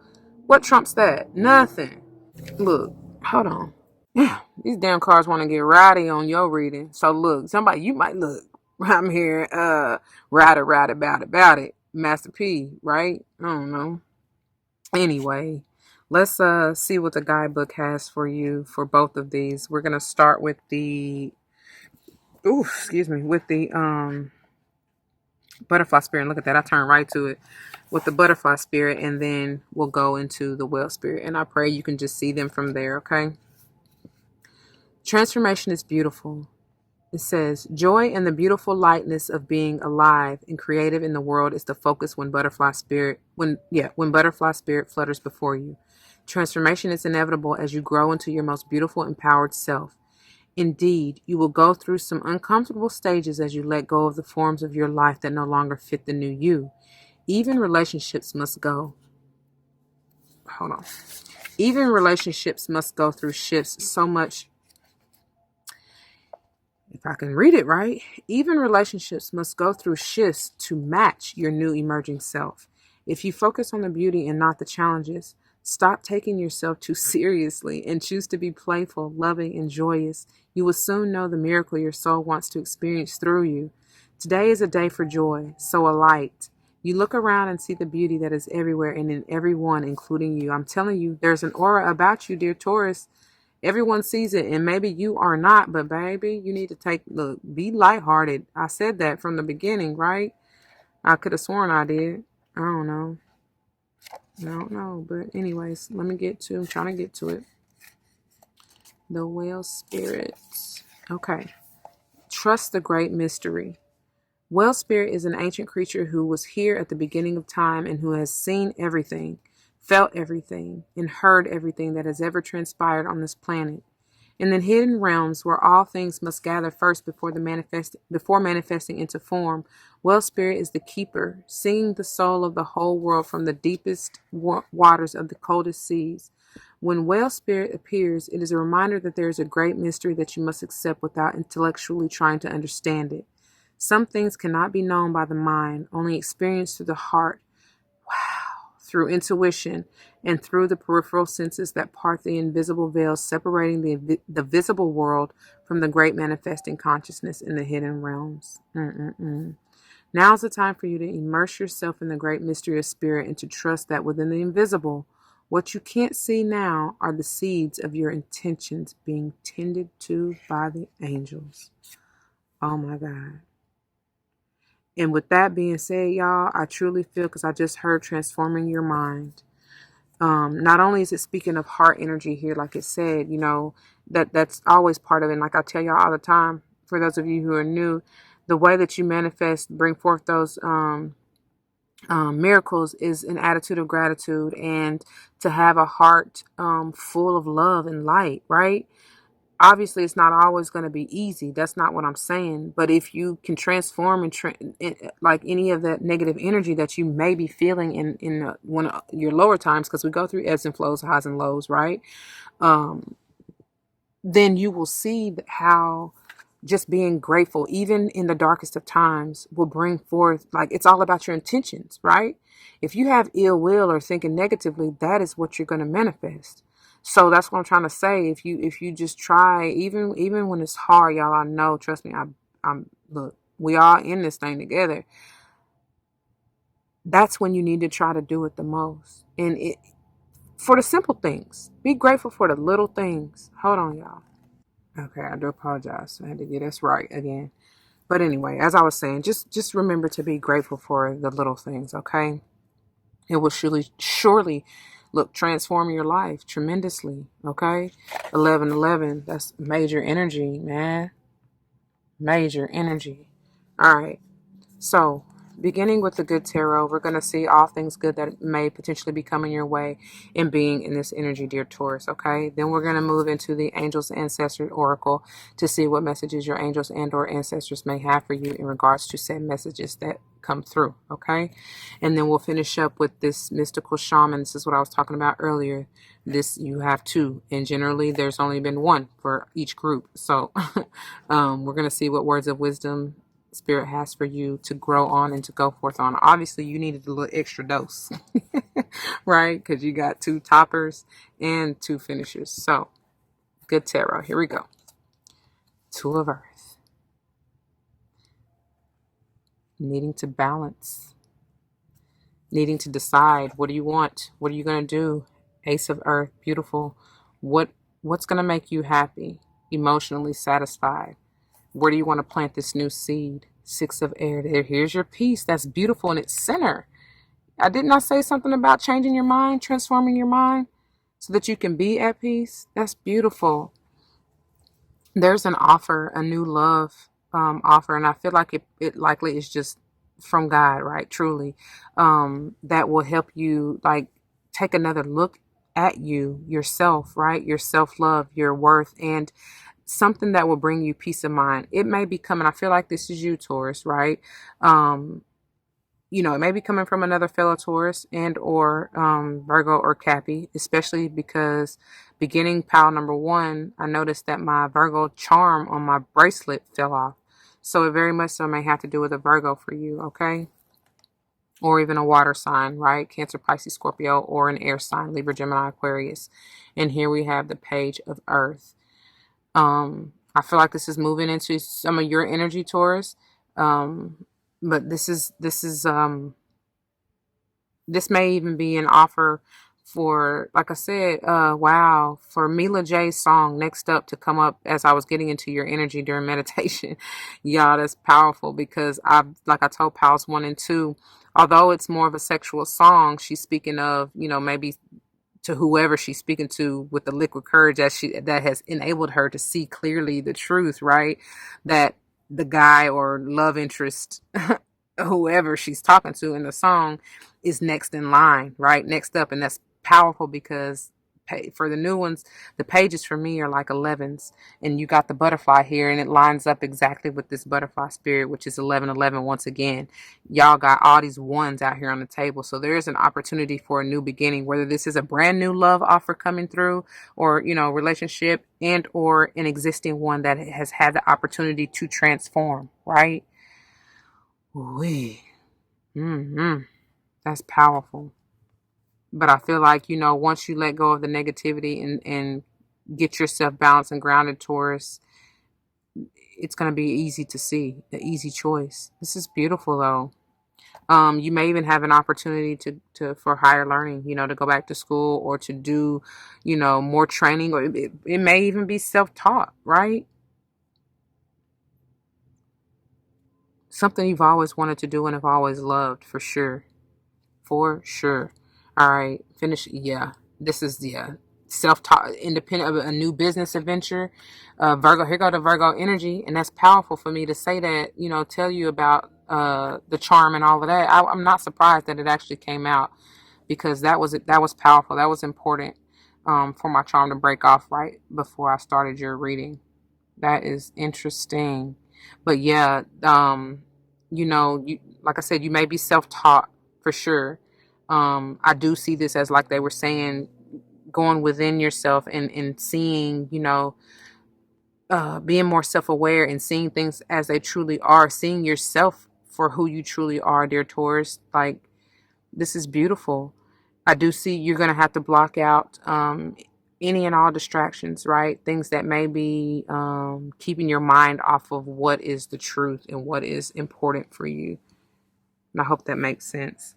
what trumps that? Nothing. Look, hold on. These damn cards want to get rowdy on your reading. So look, somebody, you might look. I'm here, rowdy about it. Master P, right? I don't know. Anyway, let's see what the guidebook has for you for both of these. We're gonna start with the butterfly spirit. Look at that, I turned right to it with the butterfly spirit, and then we'll go into the whale spirit, and I pray you can just see them from there. Okay. Transformation is beautiful. It says, joy and the beautiful lightness of being alive and creative in the world is the focus when butterfly spirit flutters before you. Transformation is inevitable as you grow into your most beautiful, empowered self. Indeed, you will go through some uncomfortable stages as you let go of the forms of your life that no longer fit the new you. Even relationships must go. Hold on. Even relationships must go through shifts so much. If I can read it right, even relationships must go through shifts to match your new emerging self. If you focus on the beauty and not the challenges, Stop taking yourself too seriously and choose to be playful, loving, and joyous. You will soon know the miracle your soul wants to experience through you. Today is a day for joy, so alight. You look around and see the beauty that is everywhere and in everyone, including you. I'm telling you, there's an aura about you, dear Taurus. Everyone sees it, and maybe you are not, but baby, you need to look, be lighthearted. I said that from the beginning, right? I could have sworn I did. I don't know. I don't know. But anyways, I'm trying to get to it. The whale spirits. Okay. Trust the great mystery. Whale spirit is an ancient creature who was here at the beginning of time and who has seen everything, felt everything, and heard everything that has ever transpired on this planet. In the hidden realms where all things must gather first before manifesting into form, Well Spirit is the keeper, singing the soul of the whole world from the deepest waters of the coldest seas. When Whale Spirit appears, it is a reminder that there is a great mystery that you must accept without intellectually trying to understand it. Some things cannot be known by the mind, only experienced through the heart. Wow. Through intuition and through the peripheral senses that part the invisible veils separating the visible world from the great manifesting consciousness in the hidden realms. Now is the time for you to immerse yourself in the great mystery of spirit and to trust that within the invisible, what you can't see now are the seeds of your intentions being tended to by the angels. Oh my God. And with that being said, y'all, I truly feel, because I just heard transforming your mind. Not only is it speaking of heart energy here, like it said, that's always part of it. And like I tell y'all all the time, for those of you who are new, the way that you manifest, bring forth those miracles is an attitude of gratitude and to have a heart full of love and light, right? Obviously, it's not always going to be easy. That's not what I'm saying. But if you can transform like any of that negative energy that you may be feeling in one of your lower times, because we go through ebbs and flows, highs and lows, right? Then you will see how just being grateful, even in the darkest of times, will bring forth, like, it's all about your intentions, right? If you have ill will or thinking negatively, that is what you're going to manifest. So that's what I'm trying to say. If you just try, even when it's hard, y'all, I know, trust me, I'm look, we all in this thing together. That's when you need to try to do it the most. And for the simple things, be grateful for the little things. Hold on, y'all. Okay, I do apologize. I had to get this right again. But anyway, as I was saying, just remember to be grateful for the little things, okay? It will surely look, transform your life tremendously, okay? 1111, that's major energy, man. Major energy. All right. So, beginning with the good tarot, we're going to see all things good that may potentially be coming your way and being in this energy, dear Taurus, okay? Then we're going to move into the Angels Ancestor Oracle to see what messages your angels and or ancestors may have for you in regards to said messages that come through, okay? And then we'll finish up with this mystical shaman. This is what I was talking about earlier. You have two, and generally there's only been one for each group. So we're going to see what words of wisdom Spirit has for you to grow on and to go forth on. Obviously, you needed a little extra dose, right? Because you got two toppers and two finishers. So, good tarot. Here we go. Two of Earth. Needing to balance. Needing to decide. What do you want? What are you going to do? Ace of Earth. Beautiful. What's going to make you happy? Emotionally satisfied? Where do you want to plant this new seed? Six of Air. Here's your piece. That's beautiful in its center. Did not say something about changing your mind, transforming your mind so that you can be at peace? That's beautiful. There's an offer, a new love offer, and I feel like it likely is just from God, right? Truly, that will help you like take another look at yourself, right? Your self-love, your worth, and something that will bring you peace of mind. It may be coming, I feel like this is you, Taurus, right? It may be coming from another fellow Taurus and or Virgo or Cappy, especially because beginning pile number 1, I noticed that my Virgo charm on my bracelet fell off. So it very much so may have to do with a Virgo for you, okay? or even a water sign, right? Cancer, Pisces, Scorpio, or an air sign, Libra, Gemini, Aquarius. And here we have the Page of Earth. I feel like this is moving into some of your energy, Taurus. But this may even be an offer for, like I said, wow, for Mila J's song Next Up to come up as I was getting into your energy during meditation. Yeah, that's powerful because like I told Pals 1 and 2, although it's more of a sexual song, she's speaking of, maybe to whoever she's speaking to with the liquid courage that has enabled her to see clearly the truth, right? That the guy or love interest, whoever she's talking to in the song, is next in line, right? Next up. And that's powerful because for the new ones, the pages for me are like 11s, and you got the butterfly here, and it lines up exactly with this butterfly spirit, which is 1111. Once again, y'all got all these ones out here on the table, so there is an opportunity for a new beginning, whether this is a brand new love offer coming through, or relationship, and or an existing one that has had the opportunity to transform, right? That's powerful. But I feel like, once you let go of the negativity and get yourself balanced and grounded, Taurus, it's going to be easy to see, an easy choice. This is beautiful, though. You may even have an opportunity for higher learning, to go back to school or to do, more training, or it may even be self-taught, right? Something you've always wanted to do and have always loved, for sure. For sure. All right, finish. Yeah, this is self-taught, independent of a new business adventure. Virgo, here go the Virgo energy, and that's powerful for me to say that. Tell you about the charm and all of that. I'm not surprised that it actually came out because that was powerful. That was important for my charm to break off right before I started your reading. That is interesting, but yeah, like I said, you may be self-taught for sure. I do see this as, like they were saying, going within yourself and seeing, being more self-aware and seeing things as they truly are, seeing yourself for who you truly are, dear Taurus. Like, this is beautiful. I do see you're going to have to block out any and all distractions, right? Things that may be keeping your mind off of what is the truth and what is important for you. And I hope that makes sense.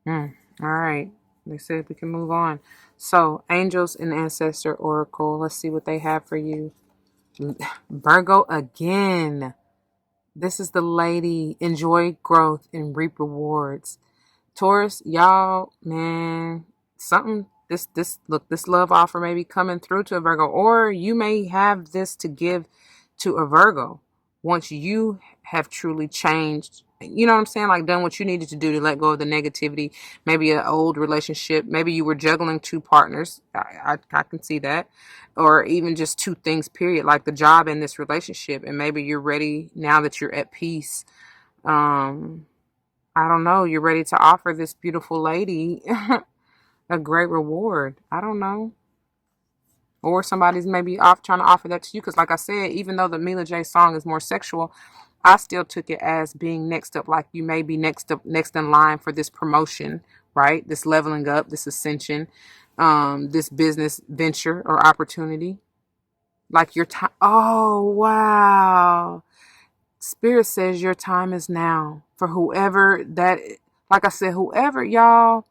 All right. They said we can move on. So, Angels and Ancestor Oracle. Let's see what they have for you. Virgo again. This is the lady. Enjoy growth and reap rewards. Taurus, y'all, man, something. This love offer may be coming through to a Virgo, or you may have this to give to a Virgo once you have truly changed. You know what I'm saying? Like, done what you needed to do to let go of the negativity. Maybe an old relationship. Maybe you were juggling two partners. I can see that. Or even just two things, period, like the job and this relationship. And maybe you're ready now that you're at peace. I don't know. You're ready to offer this beautiful lady a great reward. I don't know. Or somebody's maybe trying to offer that to you. Because like I said, even though the Mila J song is more sexual, I still took it as being next up. Like, you may be next in line for this promotion, right? This leveling up, this ascension, this business venture or opportunity. Like your time. Oh, wow. Spirit says your time is now for whoever that, like I said, whoever, y'all.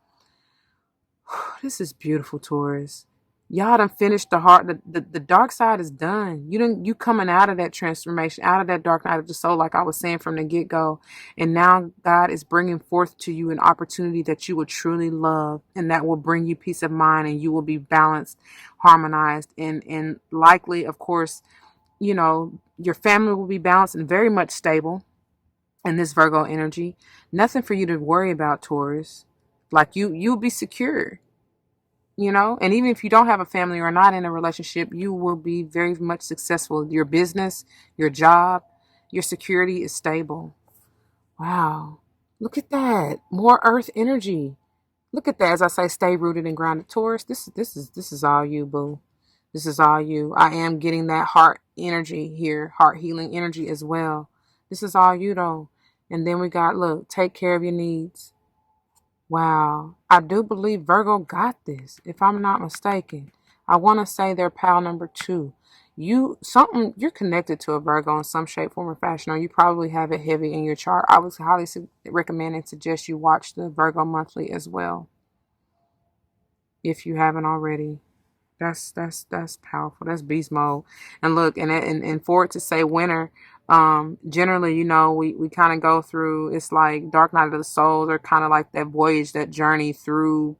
This is beautiful, Taurus. Y'all done finished the heart. The dark side is done. You coming out of that transformation, out of that dark night of the soul, like I was saying from the get-go. And now God is bringing forth to you an opportunity that you will truly love, and that will bring you peace of mind, and you will be balanced, harmonized, and likely, of course, your family will be balanced and very much stable in this Virgo energy. Nothing for you to worry about, Taurus. Like, you'll be secure. And even if you don't have a family or not in a relationship, you will be very much successful. Your business, your job, your security is stable. Wow. Look at that. More earth energy. Look at that. As I say, stay rooted and grounded. Taurus, this is all you, boo. This is all you. I am getting that heart energy here, heart healing energy as well. This is all you though. And then we got, look, take care of your needs. Wow. I do believe Virgo got this, if I'm not mistaken. I want to say they're pal number 2. You're connected to a Virgo in some shape, form, or fashion, or you probably have it heavy in your chart. I would highly recommend and suggest you watch the Virgo monthly as well, if you haven't already. That's powerful. That's beast mode. And look, and for it to say winter, generally, we kind of go through, it's like Dark Night of the Soul, or kind of like that voyage, that journey through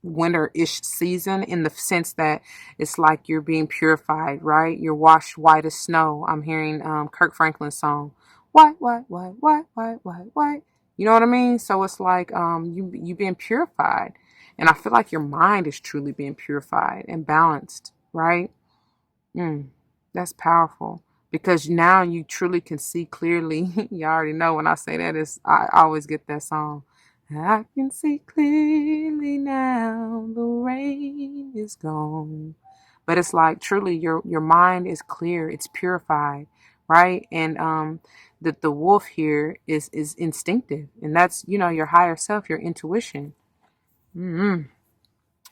winter-ish season, in the sense that it's like you're being purified, right? You're washed white as snow. I'm hearing Kirk Franklin's song, white, white, white, white, white, white, white. You know what I mean? So it's like you being purified. And I feel like your mind is truly being purified and balanced, right? That's powerful, because now you truly can see clearly. You already know when I say that, I always get that song. I can see clearly now, the rain is gone. But it's like truly your mind is clear, it's purified, right? And the wolf here is instinctive, and that's your higher self, your intuition.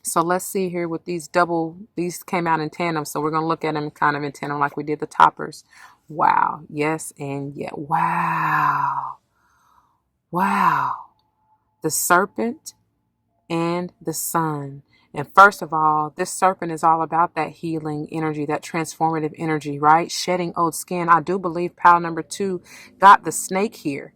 So let's see here with these came out in tandem. So we're going to look at them kind of in tandem like we did the toppers. Wow. Yes. And yeah. Wow. Wow. The serpent and the sun. And first of all, this serpent is all about that healing energy, that transformative energy, right? Shedding old skin. I do believe pile number 2 got the snake here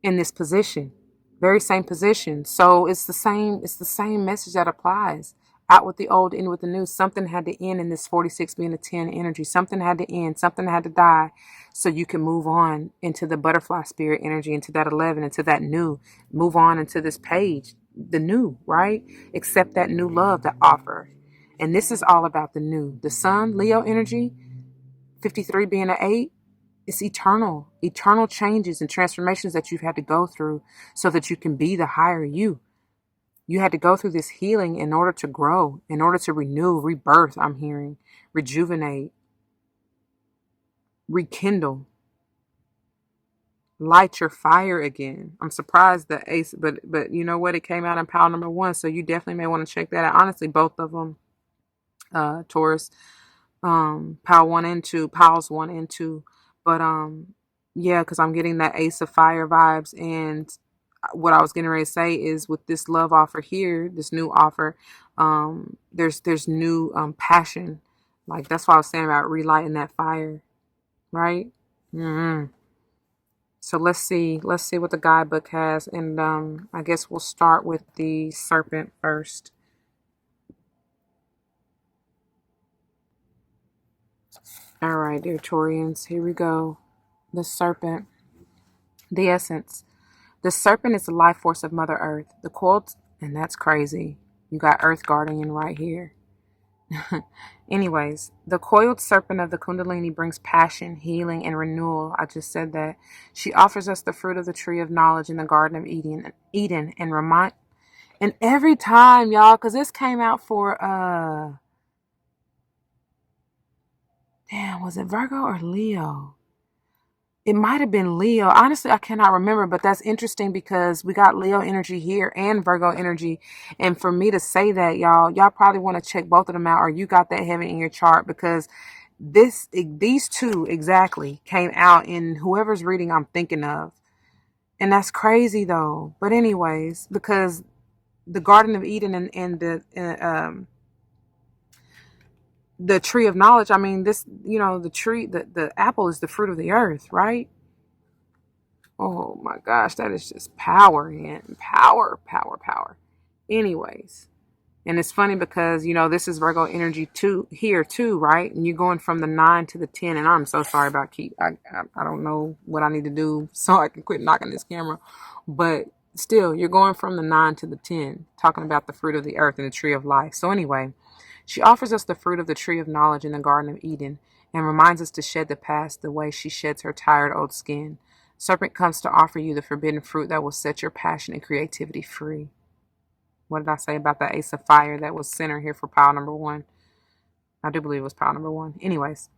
in this position, very same position. So it's the same message that applies. Out with the old, in with the new. Something had to end in this 46 being a 10 energy. Something had to end, something had to die, so you can move on into the butterfly spirit energy, into that 11, into that new. Move on into this page, the new, right? Accept that new love that offer. And this is all about the new. The sun, Leo energy, 53 being an 8. It's eternal changes and transformations that you've had to go through so that you can be the higher you. You had to go through this healing in order to grow, in order to renew, rebirth, I'm hearing, rejuvenate, rekindle, light your fire again. I'm surprised the ace, but you know what? It came out in pile number 1, so you definitely may want to check that out. Honestly, both of them, Taurus, piles 1 and 2, but yeah, because I'm getting that ace of fire vibes. And what I was getting ready to say is, with this love offer here, this new offer, there's new passion. Like, that's what I was saying about relighting that fire, right? So let's see what the guidebook has, and I guess we'll start with the serpent first. All right, dear Taurians, here we go. The serpent, the essence. The serpent is the life force of Mother Earth. The coiled, and that's crazy. You got Earth Guardian right here. Anyways, the coiled serpent of the Kundalini brings passion, healing, and renewal. I just said that. She offers us the fruit of the tree of knowledge in the Garden of Eden, and every time, y'all, because this came out for was it Virgo or Leo? It might have been Leo. Honestly, I cannot remember, but that's interesting because we got Leo energy here and Virgo energy. And for me to say that, y'all probably want to check both of them out, or you got that heavy in your chart, because these two exactly came out in whoever's reading I'm thinking of. And that's crazy though. But anyways, because the Garden of Eden and the tree of knowledge, I mean, this, the tree, the apple is the fruit of the earth, right? Oh my gosh, that is just power, and power, power, power. Anyways, and it's funny because, this is Virgo energy too, here too, right? And you're going from the 9 to the 10, and I'm so sorry about I don't know what I need to do so I can quit knocking this camera. But still, you're going from the 9 to the 10, talking about the fruit of the earth and the tree of life. So anyway, she offers us the fruit of the tree of knowledge in the Garden of Eden, and reminds us to shed the past the way she sheds her tired old skin. Serpent comes to offer you the forbidden fruit that will set your passion and creativity free. What did I say about the ace of fire that was center here for pile number 1? I do believe it was pile number 1. Anyways,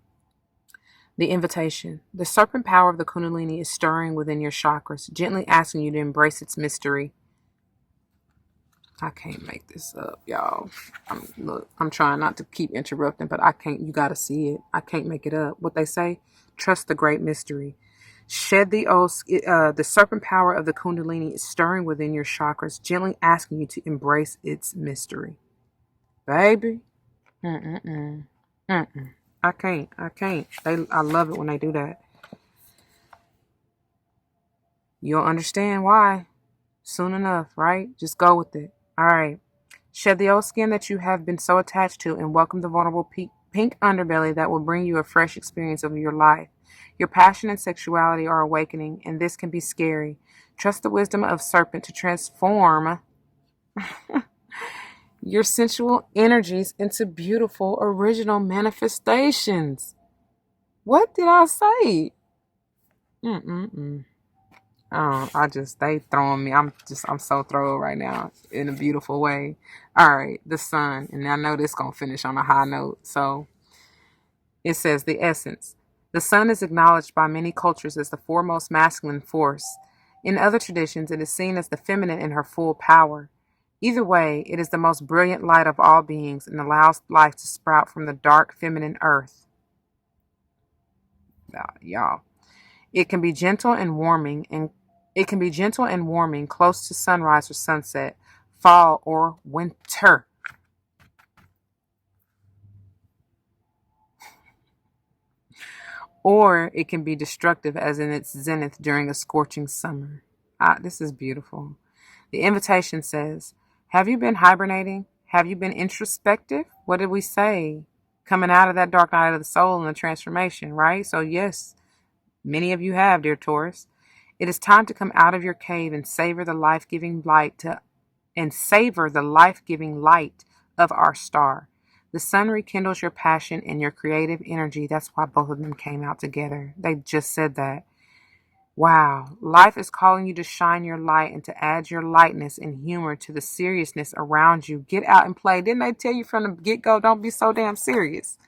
The invitation. The serpent power of the Kundalini is stirring within your chakras, gently asking you to embrace its mystery. I can't make this up, y'all. I'm trying not to keep interrupting, but I can't. You got to see it. I can't make it up. What they say, trust the great mystery. Shed the old. The serpent power of the Kundalini is stirring within your chakras, gently asking you to embrace its mystery. Baby, I can't. I love it when they do that. You'll understand why soon enough, right? Just go with it. All right. Shed the old skin that you have been so attached to and welcome the vulnerable pink underbelly that will bring you a fresh experience of your life. Your passion and sexuality are awakening, and this can be scary. Trust the wisdom of serpent to transform your sensual energies into beautiful, original manifestations. What did I say? They throwing me. I'm so thrilled right now in a beautiful way. All right, the sun. And I know this going to finish on a high note. So it says the essence. The sun is acknowledged by many cultures as the foremost masculine force. In other traditions, it is seen as the feminine in her full power. Either way, it is the most brilliant light of all beings and allows life to sprout from the dark feminine earth. Y'all. It can be gentle and warming close to sunrise or sunset, fall or winter. Or it can be destructive as in its zenith during a scorching summer. This is beautiful. The invitation says, have you been hibernating? Have you been introspective? What did we say? Coming out of that dark night of the soul and the transformation, right? So yes, many of you have, dear Taurus. It is time to come out of your cave and savor the life-giving light of our star. The sun rekindles your passion and your creative energy. That's why both of them came out together. They just said that. Wow. Life is calling you to shine your light and to add your lightness and humor to the seriousness around you. Get out and play. Didn't they tell you from the get-go, don't be so damn serious?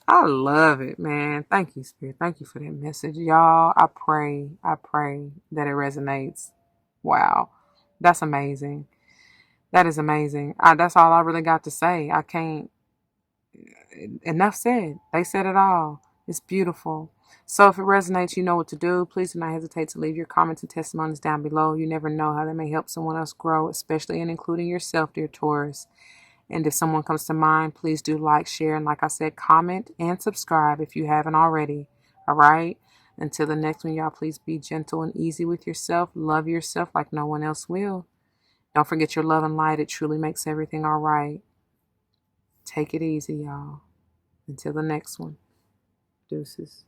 I love it, man. Thank you, Spirit. Thank you for that message, y'all. I pray that it resonates. Wow. That's amazing. That is amazing. That's all I really got to say. I can't. Enough said. They said it all. It's beautiful. So if it resonates, you know what to do. Please do not hesitate to leave your comments and testimonies down below. You never know how they may help someone else grow, especially and including yourself, dear Taurus. And if someone comes to mind, please do like, share, and like I said, comment and subscribe if you haven't already. All right? Until the next one, y'all, please be gentle and easy with yourself. Love yourself like no one else will. Don't forget your love and light. It truly makes everything all right. Take it easy, y'all. Until the next one. Deuces.